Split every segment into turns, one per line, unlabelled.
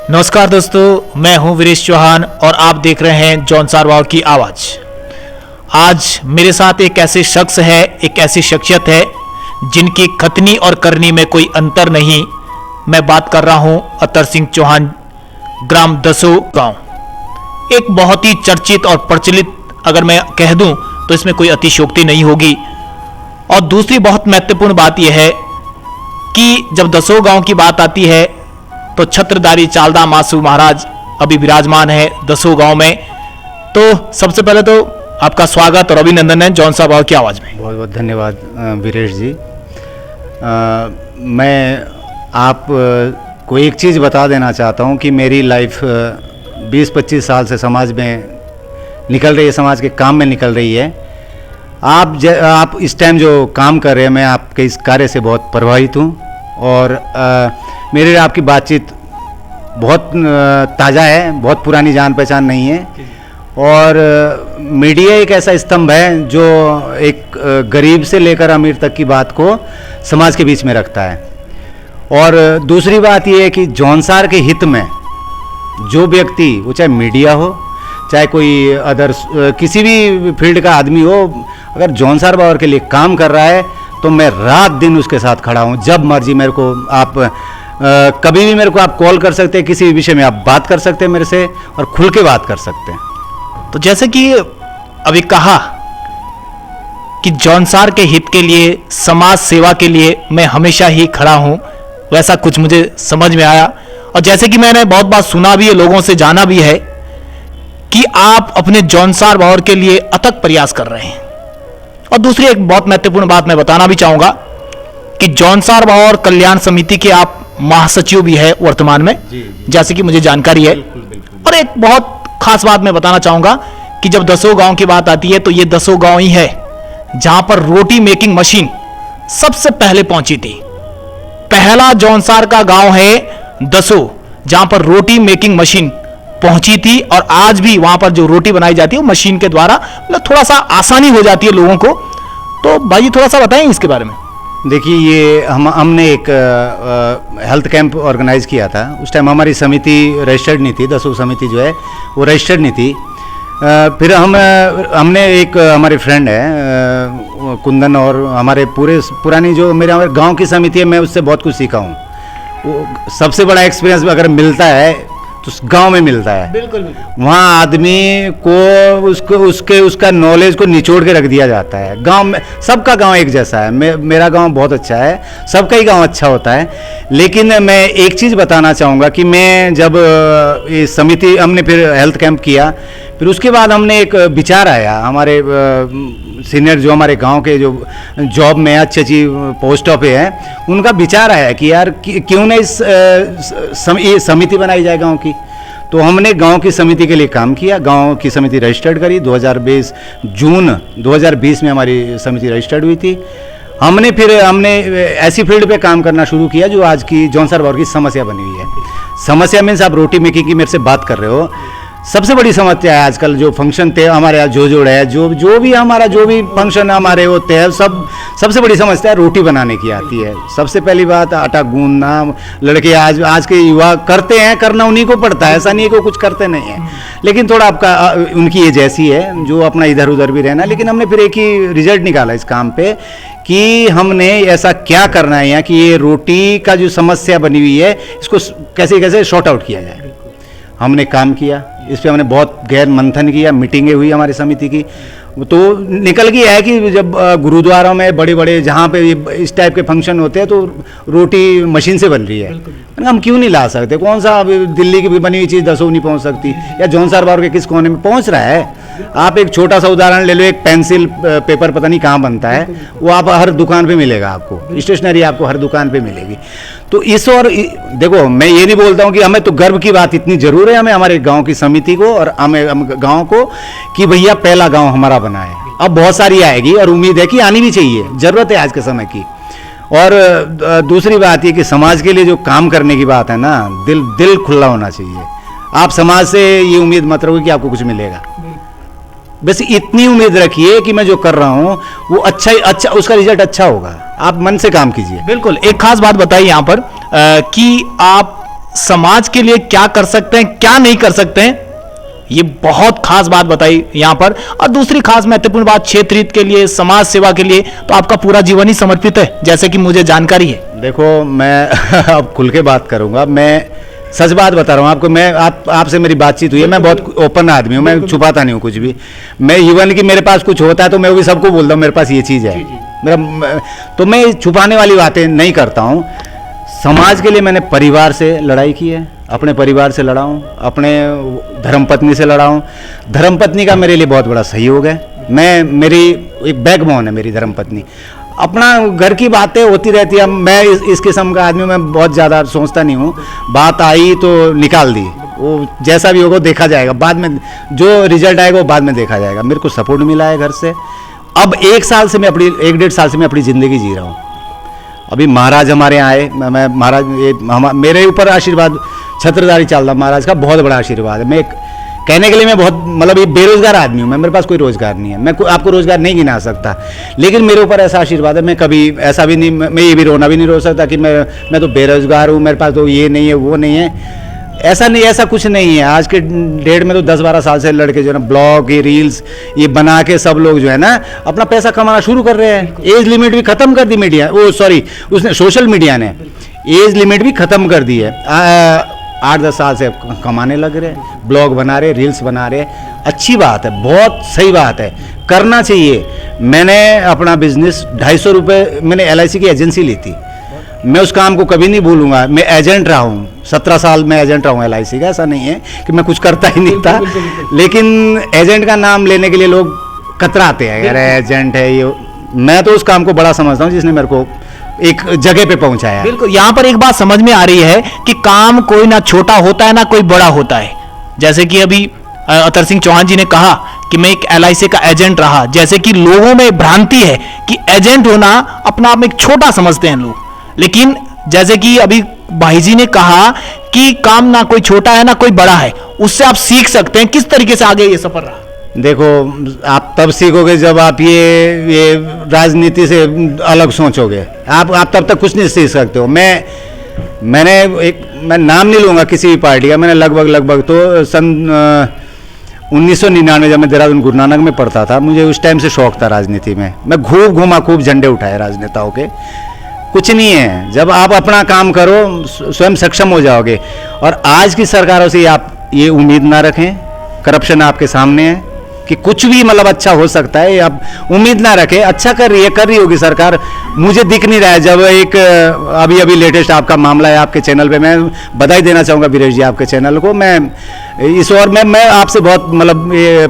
नमस्कार दोस्तों, मैं हूं वीरेश चौहान और आप देख रहे हैं जौनसार वाव की आवाज। आज मेरे साथ एक ऐसे शख्स है, एक ऐसी शख्सियत है जिनकी खतनी और करनी में कोई अंतर नहीं। मैं बात कर रहा हूं अतर सिंह चौहान, ग्राम दसो गांव। एक बहुत ही चर्चित और प्रचलित, अगर मैं कह दूं तो इसमें कोई अतिशयोक्ति नहीं होगी। और दूसरी बहुत महत्वपूर्ण बात यह है कि जब दसो गांव की बात आती है तो छत्रधारी चालदा मासू महाराज अभी विराजमान है दसो गांव में। तो सबसे पहले तो आपका स्वागत और अभिनंदन है जौनसार वाव की आवाज़ में।
बहुत बहुत धन्यवाद वीरेश जी। मैं आप को एक चीज़ बता देना चाहता हूं कि मेरी लाइफ 20-25 साल से समाज में निकल रही है, समाज के काम में निकल रही है। आप इस टाइम जो काम कर रहे हैं, मैं आपके इस कार्य से बहुत प्रभावित हूं और मेरे आपकी बातचीत बहुत ताज़ा है, बहुत पुरानी जान पहचान नहीं है। और मीडिया एक ऐसा स्तंभ है जो एक गरीब से लेकर अमीर तक की बात को समाज के बीच में रखता है। और दूसरी बात यह है कि जौनसार के हित में जो व्यक्ति, वो चाहे मीडिया हो, चाहे कोई अदर किसी भी फील्ड का आदमी हो, अगर जौनसार वाव के लिए काम कर रहा है तो मैं रात दिन उसके साथ खड़ा हूँ। जब मर्जी मेरे को आप कभी भी मेरे को आप कॉल कर सकते हैं, किसी भी विषय में आप बात कर सकते हैं मेरे से और खुल के बात कर सकते हैं।
तो जैसे कि अभी कहा कि जौनसार के हित के लिए, समाज सेवा के लिए मैं हमेशा ही खड़ा हूं, वैसा कुछ मुझे समझ में आया। और जैसे कि मैंने बहुत बात सुना भी है, लोगों से जाना भी है कि आप अपने जौनसार वाव के लिए अथक प्रयास कर रहे हैं। और दूसरी एक बहुत महत्वपूर्ण बात मैं बताना भी चाहूंगा कि जौनसार वाव कल्याण समिति के आप महासचिव भी है वर्तमान में, जैसे कि मुझे जानकारी है। और एक बहुत खास बात मैं बताना चाहूंगा कि जब दसो गांव की बात आती है तो ये दसो गांव ही है जहां पर रोटी मेकिंग मशीन सबसे पहले पहुंची थी। पहला जौनसार का गांव है दसो जहां पर रोटी मेकिंग मशीन पहुंची थी। और आज भी वहां पर जो रोटी बनाई जाती है वो मशीन के द्वारा, मतलब थोड़ा सा आसानी हो जाती है लोगों को। तो भाई थोड़ा सा बताएं इसके बारे में।
देखिए, ये हमने एक हेल्थ कैंप ऑर्गेनाइज किया था। उस टाइम हमारी समिति रजिस्टर्ड नहीं थी, दसो समिति जो है वो रजिस्टर्ड नहीं थी। फिर हमने एक हमारे फ्रेंड है कुंदन, और हमारे पुरानी जो हमारे गांव की समिति है, मैं उससे बहुत कुछ सीखा हूँ। वो सबसे बड़ा एक्सपीरियंस अगर मिलता है तो गांव में मिलता है।
बिल्कुल।
वहाँ आदमी को उसका नॉलेज को निचोड़ के रख दिया जाता है। गांव में सबका गांव एक जैसा है। मेरा गांव बहुत अच्छा है, सबका ही गांव अच्छा होता है। लेकिन मैं एक चीज़ बताना चाहूँगा कि मैं जब ये समिति हमने फिर हेल्थ कैंप किया, फिर उसके बाद हमने एक विचार आया, हमारे सीनियर जो हमारे गांव के जो जॉब में अच्छी अच्छी पोस्टों पे हैं, उनका विचार आया कि यार क्यों ना इस समिति बनाई जाए गांव की। तो हमने गांव की समिति के लिए काम किया, गांव की समिति रजिस्टर्ड करी। 2020 जून 2020 में हमारी समिति रजिस्टर्ड हुई थी। हमने ऐसी फील्ड पे काम करना शुरू किया जो आज की जौनसार वाव की समस्या बनी हुई है। समस्या मीन्स आप रोटी मेकिंग की मेरे से बात कर रहे हो। सबसे बड़ी समस्या है आजकल जो फंक्शन थे हमारे यहाँ, जोड़ है, जो भी फंक्शन हमारे होते हैं, सबसे बड़ी समस्या रोटी बनाने की आती है। सबसे पहली बात आटा गूंदना, लड़के आज के युवा करते हैं, करना उन्हीं को पड़ता है, ऐसा नहीं है कि कुछ करते नहीं है। लेकिन थोड़ा आपका उनकी एज ऐसी है जो अपना इधर उधर भी रहना। लेकिन हमने फिर एक ही रिजल्ट निकाला इस काम पे कि हमने ऐसा क्या करना है यहाँ कि ये रोटी का जो समस्या बनी हुई है इसको कैसे शॉर्ट आउट किया जाए। हमने काम किया इस पर, हमने बहुत गहन मंथन किया, मीटिंगें हुई हमारी समिति की। तो निकल गया है कि जब गुरुद्वारों में बड़े जहाँ पे इस टाइप के फंक्शन होते हैं तो रोटी मशीन से बन रही है। हम क्यों नहीं ला सकते? कौन सा दिल्ली की भी बनी हुई चीज़ दसो नहीं पहुँच सकती, या जौनसार वाव के किस कोने में पहुँच रहा है? आप एक छोटा सा उदाहरण ले लो, एक पेंसिल पेपर पता नहीं कहाँ बनता है, वो आप हर दुकान पे मिलेगा, आपको स्टेशनरी आपको हर दुकान पे मिलेगी। तो और देखो, मैं ये नहीं बोलता हूँ कि हमें तो गर्व की बात इतनी जरूर है हमें हमारे गांव की समिति को और हमें गांव को कि भैया पहला गांव हमारा बना है। अब बहुत सारी आएगी और उम्मीद है कि आनी भी चाहिए, जरूरत है आज के समय की। और दूसरी बात ये कि समाज के लिए जो काम करने की बात है ना, दिल खुला होना चाहिए। आप समाज से ये उम्मीद मत रखो कि आपको कुछ मिलेगा, बस इतनी उम्मीद रखिए कि मैं जो कर रहा हूँ वो अच्छा उसका रिजल्ट अच्छा होगा। आप मन से काम कीजिए।
बिल्कुल। एक खास बात बताइए यहाँ पर कि आप समाज के लिए क्या कर सकते हैं, क्या नहीं कर सकते हैं, ये बहुत खास बात बताई यहाँ पर। और दूसरी खास महत्वपूर्ण बात, क्षेत्र हित के लिए, समाज सेवा के लिए तो आपका पूरा जीवन ही समर्पित है, जैसे कि मुझे जानकारी है।
देखो, मैं अब खुल के बात करूंगा, मैं सच बात बता रहा हूँ आपको। मैं आपसे मेरी बातचीत हुई है, मैं बहुत ओपन आदमी हूँ, मैं छुपाता नहीं हूँ कुछ भी। मैं इवन कि मेरे पास कुछ होता है तो मैं वो भी सबको बोलता हूँ मेरे पास ये चीज़ है मेरा, तो मैं छुपाने वाली बातें नहीं करता हूँ। समाज के लिए मैंने परिवार से लड़ाई की है, अपने परिवार से लड़ा हूँ, अपने धर्मपत्नी से लड़ा हूँ। धर्मपत्नी का मेरे लिए बहुत बड़ा सहयोग है। मेरी एक बैकबोन है मेरी धर्मपत्नी। अपना घर की बातें होती रहती है। मैं इस किस्म का आदमी, मैं बहुत ज़्यादा सोचता नहीं हूँ। बात आई तो निकाल दी, वो जैसा भी होगा देखा जाएगा, बाद में जो रिजल्ट आएगा वो बाद में देखा जाएगा। मेरे को सपोर्ट मिला है घर से। अब 1 साल से मैं अपनी 1-1.5 साल से मैं अपनी ज़िंदगी जी रहा हूँ। अभी महाराज हमारे यहाँ आए, मैं महाराज मेरे ऊपर आशीर्वाद छत्रधारी चावला महाराज का बहुत बड़ा आशीर्वाद है। मैं कहने के लिए मैं बहुत मतलब ये बेरोजगार आदमी हूँ मैं, मेरे पास कोई रोजगार नहीं है, मैं आपको रोजगार नहीं गिना सकता, लेकिन मेरे ऊपर ऐसा आशीर्वाद है। मैं कभी ऐसा भी नहीं, मैं ये भी रोना भी नहीं रो सकता कि मैं तो बेरोजगार हूँ, मेरे पास तो ये नहीं है वो नहीं है। ऐसा नहीं, ऐसा कुछ नहीं है। आज के डेट में तो 10-12 साल से लड़के जो है ना ब्लॉग, ये रील्स ये बना के सब लोग जो है ना अपना पैसा कमाना शुरू कर रहे हैं। एज लिमिट भी खत्म कर दी मीडिया, उसने सोशल मीडिया ने एज लिमिट भी खत्म कर दी है। 8-10 साल से कमाने लग रहे हैं, ब्लॉग बना रहे, रील्स बना रहे। अच्छी बात है, बहुत सही बात है, करना चाहिए। मैंने अपना बिजनेस 250 रुपये मैंने LIC की एजेंसी ली थी। मैं उस काम को कभी नहीं भूलूंगा। मैं एजेंट रहा हूँ, 17 साल मैं एजेंट रहा हूँ LIC का। ऐसा नहीं है कि मैं कुछ करता ही नहीं था, लेकिन एजेंट का नाम लेने के लिए लोग कतराते हैं, यार एजेंट है ये। मैं तो उस काम को बड़ा समझता हूँ जिसने मेरे को एक जगह पे पहुंचाया।
बिल्कुल, यहाँ पर एक बात समझ में आ रही है कि काम कोई ना छोटा होता है ना कोई बड़ा होता है। जैसे कि अभी अतर सिंह चौहान जी ने कहा कि मैं एक LIC का एजेंट रहा, जैसे कि लोगों में भ्रांति है कि एजेंट होना अपना आप में एक छोटा समझते हैं लोग, लेकिन जैसे कि अभी भाई जी ने कहा कि काम ना कोई छोटा है ना कोई बड़ा है, उससे आप सीख सकते हैं। किस तरीके से आगे ये सफर रहा?
देखो, आप तब सीखोगे जब आप ये राजनीति से अलग सोचोगे। आप तब तक कुछ नहीं सीख सकते हो। मैं नाम नहीं लूँगा किसी भी पार्टी का। मैंने लगभग तो सन 1999 जब मैं देहरादून गुरु नानक में पढ़ता था, मुझे उस टाइम से शौक था राजनीति में। मैं खूब झंडे उठाए राजनेताओं के। कुछ नहीं है, जब आप अपना काम करो स्वयं सक्षम हो जाओगे। और आज की सरकारों से आप ये उम्मीद ना रखें, करप्शन आपके सामने है कि कुछ भी मतलब अच्छा हो सकता है। आप उम्मीद ना रखें, अच्छा कर रही होगी सरकार। मुझे दिख नहीं रहा है। जब एक अभी लेटेस्ट आपका मामला है आपके चैनल पे, मैं बधाई देना चाहूँगा वीरेश जी आपके चैनल को। मैं इस और मैं आपसे बहुत मतलब ये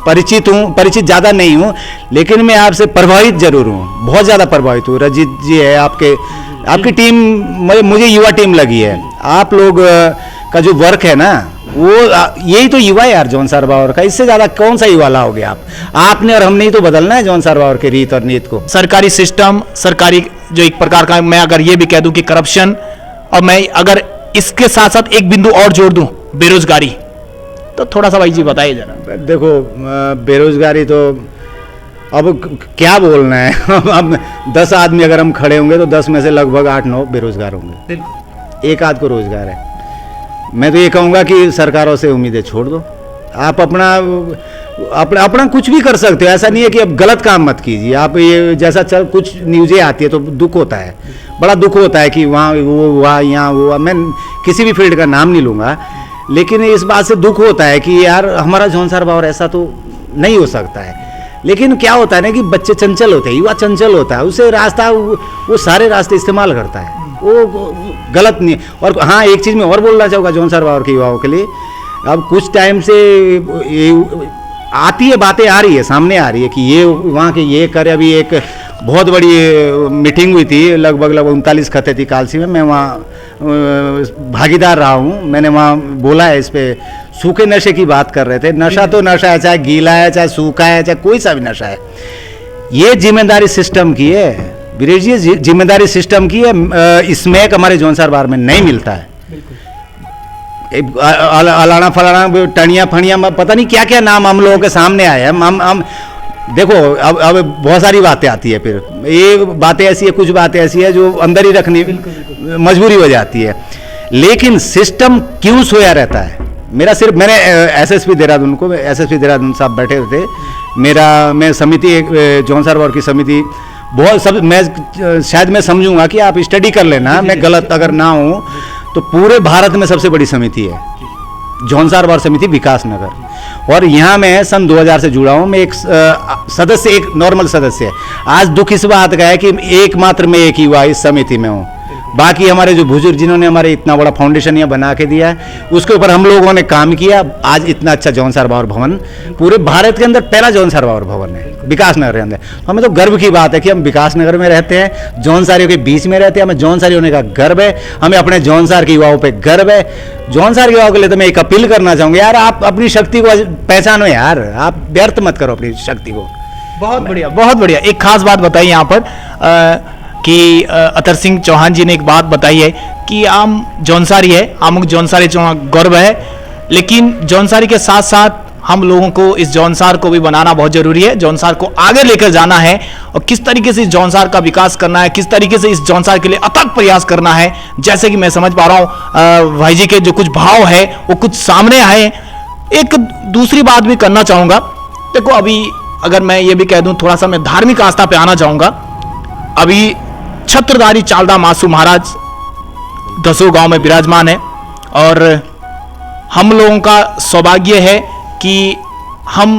परिचित ज़्यादा नहीं हूँ, लेकिन मैं आपसे प्रभावित जरूर हूँ, बहुत ज़्यादा प्रभावित हूँ। रजित जी है आपकी टीम, मुझे युवा टीम लगी है। आप लोग का जो वर्क है ना, वो यही तो युवा है यार जॉन सारबावर का। इससे ज़्यादा कौन सा युवा लाओगे आपने और हमने ही तो बदलना है जॉन सारबावर के रीत और नीत को।
सरकारी सिस्टम, सरकारी जो एक प्रकार का, मैं अगर ये भी कह दूं कि करप्शन, और मैं अगर इसके साथ साथ एक बिंदु और जोड़ दूं, बेरोजगारी, तो थोड़ा सा भाई जी बताइए जरा।
देखो, बेरोजगारी तो अब क्या बोलना है। अब 10 आदमी अगर हम खड़े होंगे तो 10 में से लगभग 8-9 बेरोजगार होंगे, एक आध को रोजगार है। मैं तो ये कहूँगा कि सरकारों से उम्मीदें छोड़ दो। आप अपना कुछ भी कर सकते हो। ऐसा नहीं है कि अब गलत काम मत कीजिए। आप ये जैसा कुछ न्यूज़ें आती है तो दुख होता है, बड़ा दुख होता है कि वहाँ वो हुआ, यहाँ हुआ। मैं किसी भी फील्ड का नाम नहीं लूँगा, लेकिन इस बात से दुख होता है कि यार हमारा जॉन सारबावर ऐसा तो नहीं हो सकता है। लेकिन क्या होता है ना कि बच्चे चंचल होते हैं, युवा चंचल होता है, उसे रास्ता वो सारे रास्ते इस्तेमाल करता है, वो गलत नहीं। और हाँ, एक चीज़ मैं और बोलना चाहूँगा जॉन सारबावर के युवाओं के लिए। अब कुछ टाइम से आती है, बातें आ रही है, सामने आ रही है कि ये वहाँ के ये करे। अभी एक बहुत बड़ी मीटिंग हुई थी, लगभग 39 खते थी कालसी में। मैं वहाँ भागीदार रहा हूँ। मैंने वहाँ बोला है, इस पे सूखे नशे की बात कर रहे थे। नशा तो नशा है, चाहे गीला है, चाहे सूखा है, चाहे कोई सा भी नशा है। ये जिम्मेदारी सिस्टम की है वीरेश जी, जिम्मेदारी सिस्टम की है। इसमें हमारे जॉन सारबावर में नहीं मिलता है। अलाना फलाना टनिया फनिया, पता नहीं क्या क्या नाम हम लोगों के सामने आए हैं। हम देखो अब बहुत सारी बातें आती है, फिर ये बातें ऐसी है, कुछ बातें ऐसी है जो अंदर ही रखनी मजबूरी हो जाती है। लेकिन सिस्टम क्यों सोया रहता है? मेरा सिर्फ मैंने एसएसपी देहरादून को, एसएसपी देहरादून साहब बैठे हुए थे, मैं समिति जौनसार वार्ड की समिति बहुत सब, मैं शायद मैं समझूंगा कि आप स्टडी कर लेना, मैं गलत अगर ना हूँ तो पूरे भारत में सबसे बड़ी समिति है जौनसार वार्ड समिति विकास नगर। और यहाँ मैं सन 2000 से जुड़ा हूँ। मैं एक सदस्य, एक नॉर्मल सदस्य है। आज दुख इस बात का है कि एकमात्र मैं एक युवा इस समिति में हूँ। बाकी हमारे जो बुजुर्ग जिन्होंने हमारे इतना बड़ा फाउंडेशन यहाँ बना के दिया है, उसके ऊपर हम लोगों ने काम किया। आज इतना अच्छा जौनसार बावर भवन पूरे भारत के अंदर पहला जौनसार बावर भवन है विकास नगर के अंदर। हमें तो गर्व की बात है कि हम विकास नगर में रहते हैं, जौनसारियों के बीच में रहते हैं, हमें जौनसारी होने का गर्व है, हमें अपने जौनसार के युवाओं पर गर्व है। जौनसार के युवाओं के लिए तो मैं एक अपील करना चाहूँगा, यार आप अपनी शक्ति को पहचानो यार, आप व्यर्थ मत करो अपनी शक्ति को।
बहुत बढ़िया, बहुत बढ़िया। एक खास बात बताई यहाँ पर कि अतर सिंह चौहान जी ने एक बात बताई है कि आम जौनसारी है, आमुक जौनसारी गर्व है, लेकिन जौनसारी के साथ साथ हम लोगों को इस जौनसार को भी बनाना बहुत जरूरी है, जौनसार को आगे लेकर जाना है और किस तरीके से इस जौनसार का विकास करना है, किस तरीके से इस जौनसार के लिए अथक प्रयास करना है। जैसे कि मैं समझ पा रहा हूँ भाई जी के जो कुछ भाव है वो कुछ सामने आए। एक दूसरी बात भी करना चाहूँगा, देखो अभी अगर मैं ये भी कह दूँ, थोड़ा सा मैं धार्मिक आस्था पे आना चाहूँगा। अभी छत्रधारी चालदा मासू महाराज दसों गांव में विराजमान है और हम लोगों का सौभाग्य है कि हम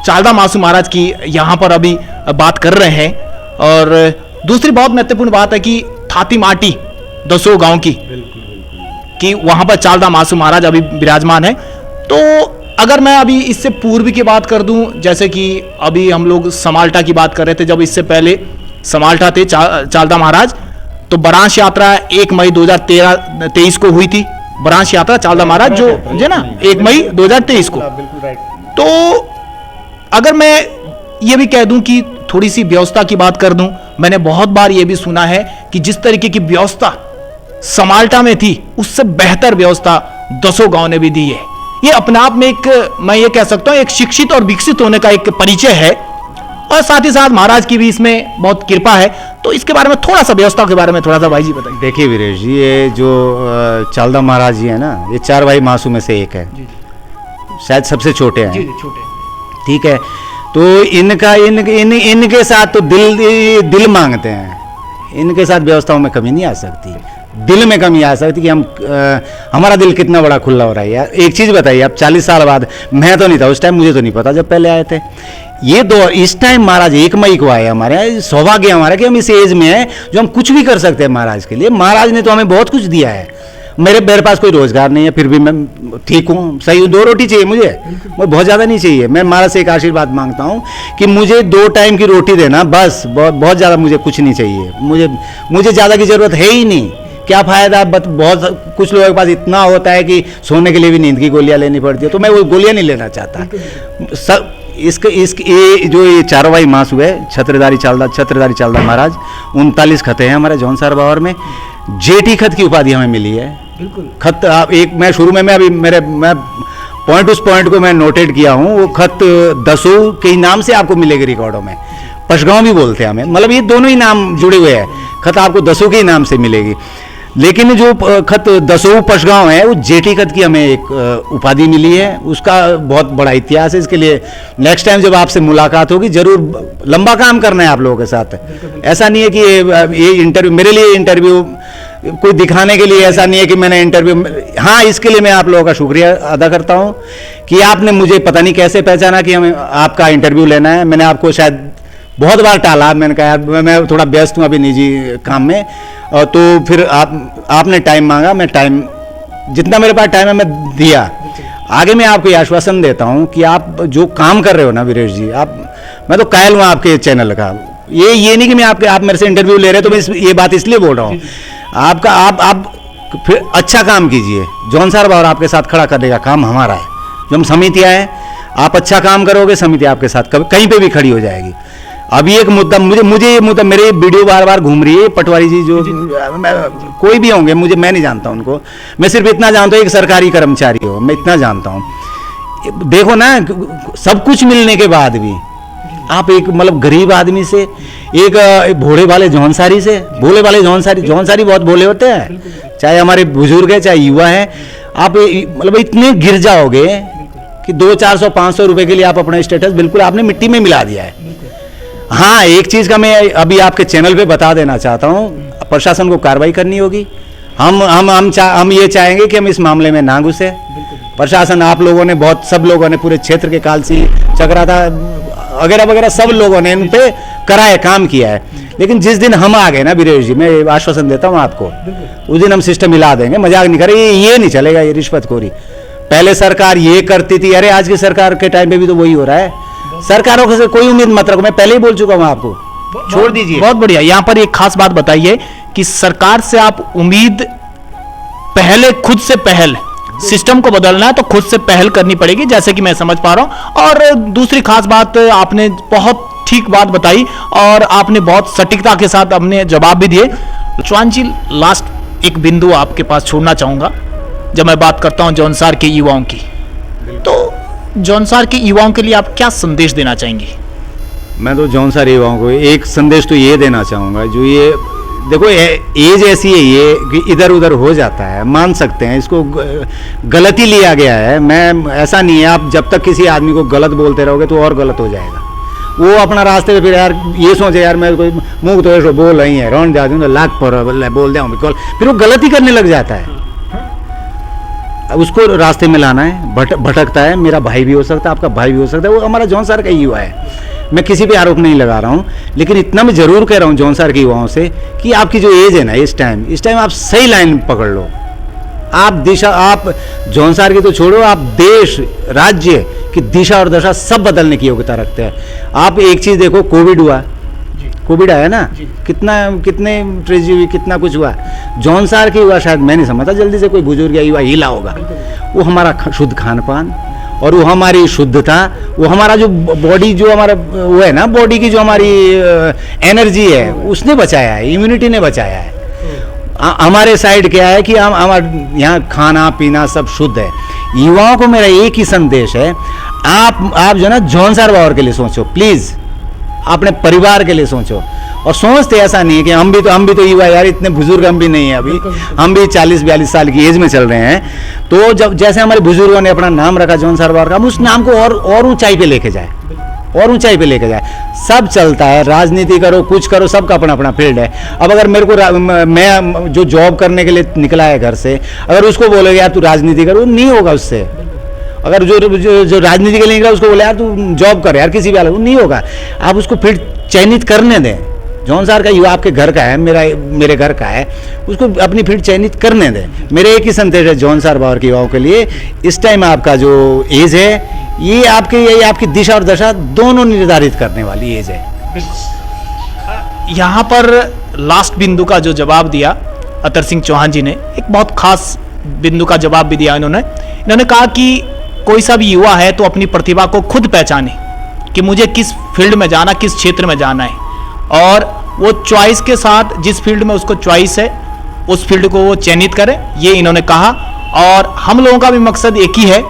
चालदा मासू महाराज की यहाँ पर अभी बात कर रहे हैं। और दूसरी बहुत महत्वपूर्ण बात है कि थाती माटी दसों गांव की कि वहाँ पर चालदा मासू महाराज अभी विराजमान है। तो अगर मैं अभी इससे पूर्व की बात कर दूं, जैसे कि अभी हम लोग समाल्टा की बात कर रहे थे, जब इससे पहले समाल्टा थे चालदा महाराज, तो बरांश यात्रा 1 मई 2023 को हुई थी। बरांश यात्रा चालदा महाराज जो ना 1 मई 2023 को। तो अगर मैं ये भी कह दूं कि थोड़ी सी व्यवस्था की बात कर दूं, मैंने बहुत बार ये भी सुना है कि जिस तरीके की व्यवस्था समाल्टा में थी उससे बेहतर व्यवस्था दसों गांव ने भी दी है। ये अपने आप में एक, मैं ये कह सकता हूं, एक शिक्षित और विकसित होने का एक परिचय है। और साथ ही साथ महाराज की भी इसमें बहुत कृपा है। तो इसके बारे में थोड़ा सा, व्यवस्था के बारे में थोड़ा सा भाई जी बताइए।
देखिए वीरेश जी, ये जो चालदा महाराज जी है ना, ये 4 भाई मासू में से एक है, शायद सबसे छोटे हैं।
छोटे,
ठीक है। तो इनके साथ तो दिल मांगते हैं, इनके साथ व्यवस्थाओं में कमी नहीं आ सकती, दिल में कमी आ सकती कि हमारा दिल कितना बड़ा खुला हो रहा है। यार एक चीज़ बताइए, अब 40 साल बाद, मैं तो नहीं था उस टाइम, मुझे तो नहीं पता जब पहले आए थे ये दौर, इस टाइम महाराज 1 मई को आए हमारे यहाँ। सौभाग्य हमारा कि हम इस एज में हैं जो हम कुछ भी कर सकते हैं महाराज के लिए। महाराज ने तो हमें बहुत कुछ दिया है। मेरे पास कोई रोजगार नहीं है, फिर भी मैं ठीक हूँ, सही, 2 रोटी चाहिए मुझे बहुत ज़्यादा नहीं चाहिए। मैं महाराज से एक आशीर्वाद मांगता हूँ कि मुझे 2 टाइम की रोटी देना, बस, बहुत ज़्यादा मुझे कुछ नहीं चाहिए। मुझे ज़्यादा की ज़रूरत है ही नहीं। क्या फ़ायदा, बहुत कुछ लोगों के पास इतना होता है कि सोने के लिए भी नींद की गोलियां लेनी पड़ती है, तो मैं वो गोलियां नहीं लेना चाहता। सब ये जो ये 4 भाई मासू है, छत्रधारी चालदा महाराज, 39 खते हैं हमारे जौनसार बावर में। जेठी खत की उपाधि हमें मिली है। खत मैं शुरू में मैं पॉइंट उस पॉइंट को मैं नोटेड किया हूँ, वो खत दसों के नाम से आपको मिलेगी रिकॉर्डों में। पशगांव भी बोलते हैं हमें, मतलब ये दोनों ही नाम जुड़े हुए हैं। खत आपको दसों के ही नाम से मिलेगी, लेकिन जो खत दसों पशगांव है वो जेठी खत की हमें एक उपाधि मिली है। उसका बहुत बड़ा इतिहास है। इसके लिए नेक्स्ट टाइम जब आपसे मुलाकात होगी, जरूर लंबा काम करना है आप लोगों के साथ। ऐसा नहीं है कि ये इंटरव्यू मेरे लिए, इंटरव्यू कोई दिखाने के लिए ऐसा नहीं है कि मैंने इंटरव्यू, हाँ, इसके लिए मैं आप लोगों का शुक्रिया अदा करता हूँ कि आपने मुझे पता नहीं कैसे पहचाना कि हमें आपका इंटरव्यू लेना है। मैंने आपको शायद बहुत बार टाला, मैंने कहा मैं थोड़ा व्यस्त हूँ अभी निजी काम में, तो फिर आपने टाइम मांगा, मैं टाइम, जितना मेरे पास टाइम है मैं दिया। आगे मैं आपको ये आश्वासन देता हूँ कि आप जो काम कर रहे हो ना वीरेश जी, मैं तो कायल हूँ आपके चैनल का। ये नहीं कि मैं आप मेरे से इंटरव्यू ले रहे हो, तो मैं ये बात इसलिए बोल रहा हूँ। आप फिर अच्छा काम कीजिए। जौनसार बावर आपके साथ खड़ा करने का काम हमारा है, जो हम समितियाँ हैं। आप अच्छा काम करोगे, समिति आपके साथ कहीं पे भी खड़ी हो जाएगी। अभी एक मुद्दा, मुझे ये मुद्दा, मेरे वीडियो बार घूम रही है, पटवारी जी जो कोई भी होंगे, मैं नहीं जानता उनको, मैं सिर्फ इतना जानता हूँ एक सरकारी कर्मचारी हो, मैं इतना जानता हूँ। देखो ना, सब कुछ मिलने के बाद भी आप एक मतलब गरीब आदमी से, एक भोले वाले जौनसारी से, भोले वाले जौनसारी बहुत भोले होते हैं, चाहे हमारे बुजुर्ग है चाहे युवा है, आप मतलब इतने गिर जाओगे कि 200-400-500 रुपए के लिए आप अपना स्टेटस बिल्कुल आपने मिट्टी में मिला दिया है। हाँ, एक चीज का मैं अभी आपके चैनल पे बता देना चाहता हूँ, प्रशासन को कार्रवाई करनी होगी। हम ये चाहेंगे कि हम इस मामले में ना घुसे। प्रशासन, आप लोगों ने बहुत, सब लोगों ने, पूरे क्षेत्र के कालसी चक्राता वगैरह वगैरह सब लोगों ने इन पे करा है, काम किया है। लेकिन जिस दिन हम आ गए ना वीरेश जी, मैं आश्वासन देता हूँ आपको, उस दिन हम सिस्टम मिला देंगे। मजाक नहीं करें, ये नहीं चलेगा, ये रिश्वतखोरी। पहले सरकार ये करती थी, अरे आज की सरकार के टाइम पे भी तो वही हो रहा है। सरकारों से कोई उम्मीद मत रखो, मैं पहले ही बोल चुका हूँ आपको, छोड़ दीजिए।
बहुत बढ़िया। यहाँ पर एक खास बात बताइए कि सरकार से आप उम्मीद, पहले खुद से पहल, सिस्टम को बदलना है तो खुद से पहल करनी पड़ेगी, जैसे कि मैं समझ पा रहा हूं। और दूसरी खास बात, आपने बहुत ठीक बात बताई और आपने बहुत सटीकता के साथ अपने जवाब भी दिए। चौहान जी, लास्ट एक बिंदु आपके पास छोड़ना चाहूंगा। जब मैं बात करता हूं जौनसार के युवाओं की, तो जौनसार के युवाओं के लिए आप क्या संदेश देना चाहेंगे?
मैं तो जौनसार युवाओं को एक संदेश तो ये देना चाहूँगा, जो ये देखो एज ऐसी है ये कि इधर उधर हो जाता है, मान सकते हैं, इसको गलती लिया गया है। मैं, ऐसा नहीं है, आप जब तक किसी आदमी को गलत बोलते रहोगे तो और गलत हो जाएगा वो अपना रास्ते पे। फिर यार ये सोचे यार मैं कोई मुँह तो ऐसे बोल रही है, रौन जा दूँ तो लाख पर बोल दे, फिर वो गलती करने लग जाता है। उसको रास्ते में लाना है, भटकता है, मेरा भाई भी हो सकता है, आपका भाई भी हो सकता है, वो हमारा जौनसार का युवा है। मैं किसी पे आरोप नहीं लगा रहा हूँ, लेकिन इतना मैं जरूर कह रहा हूँ जौनसार के युवाओं से कि आपकी जो एज है ना, इस टाइम आप सही लाइन पकड़ लो। आप दिशा, आप जौनसार की तो छोड़ो, आप देश राज्य की दिशा और दशा सब बदलने की योग्यता रखते हैं। आप एक चीज देखो, कोविड हुआ, कोविड आया ना, कितने ट्रेजेडी हुई, कितना कुछ हुआ। जौनसार के युवा, शायद मैं नहीं समझता जल्दी से कोई बुजुर्ग या युवा हिला होगा। वो हमारा शुद्ध खान पान और वो हमारी शुद्धता, वो हमारा जो बॉडी, जो हमारा वो है ना, बॉडी की जो हमारी एनर्जी है, उसने बचाया है, इम्यूनिटी ने बचाया है। हमारे साइड क्या है कि हम, हमारे यहाँ खाना पीना सब शुद्ध है। युवाओं को मेरा एक ही संदेश है, आप जो ना जौनसार बावर के लिए सोचो प्लीज, अपने परिवार के लिए सोचो। और सोचते ऐसा नहीं है कि हम भी तो युवा यार, इतने बुजुर्ग हम भी नहीं है अभी, हम भी 40-42 साल की एज में चल रहे हैं। तो जब जैसे हमारे बुजुर्गों ने अपना नाम रखा जौनसार बावर का, हम उस नाम को और ऊंचाई पे लेके जाए, और ऊंचाई पे लेके जाए। सब चलता है, राजनीति करो, कुछ करो, सबका अपना अपना फील्ड है। अब अगर मेरे को, मैं जो जॉब करने के लिए निकला है घर से, अगर उसको बोलोगे यार तू राजनीति करो, नहीं होगा उससे। अगर जो राजनीति के लिए निकला उसको बोले यार तू जॉब कर यार किसी भी हालत, नहीं होगा। आप उसको फील्ड चयनित करने दें। जौनसार का युवा आपके घर का है, मेरे घर का है, उसको अपनी फील्ड चयनित करने दें। मेरे एक ही संदेश है जौनसार बावर के युवाओं के लिए, इस टाइम आपका जो एज है, ये आपकी दिशा और दशा दोनों निर्धारित करने वाली एज है।
यहाँ पर लास्ट बिंदु का जो जवाब दिया अतर सिंह चौहान जी ने, एक बहुत खास बिंदु का जवाब भी दिया। इन्होंने कहा कि कोई सा भी युवा है तो अपनी प्रतिभा को खुद पहचाने कि मुझे किस फील्ड में जाना, किस क्षेत्र में जाना है, और वो चॉइस के साथ, जिस फील्ड में उसको चॉइस है उस फील्ड को वो चयनित करे, ये इन्होंने कहा। और हम लोगों का भी मकसद एक ही है,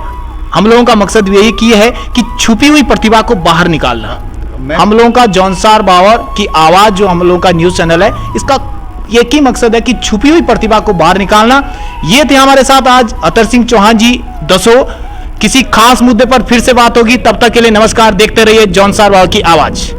हम लोगों का मकसद यही की है कि छुपी हुई प्रतिभा को बाहर निकालना। हम लोगों का जौनसार बावर की आवाज, जो हम लोगों का न्यूज चैनल है, इसका एक ही मकसद है कि छुपी हुई प्रतिभा को बाहर निकालना। ये थे हमारे साथ आज अतर सिंह चौहान जी दसों। किसी खास मुद्दे पर फिर से बात होगी, तब तक के लिए नमस्कार। देखते रहिए जौनसार बावर की आवाज।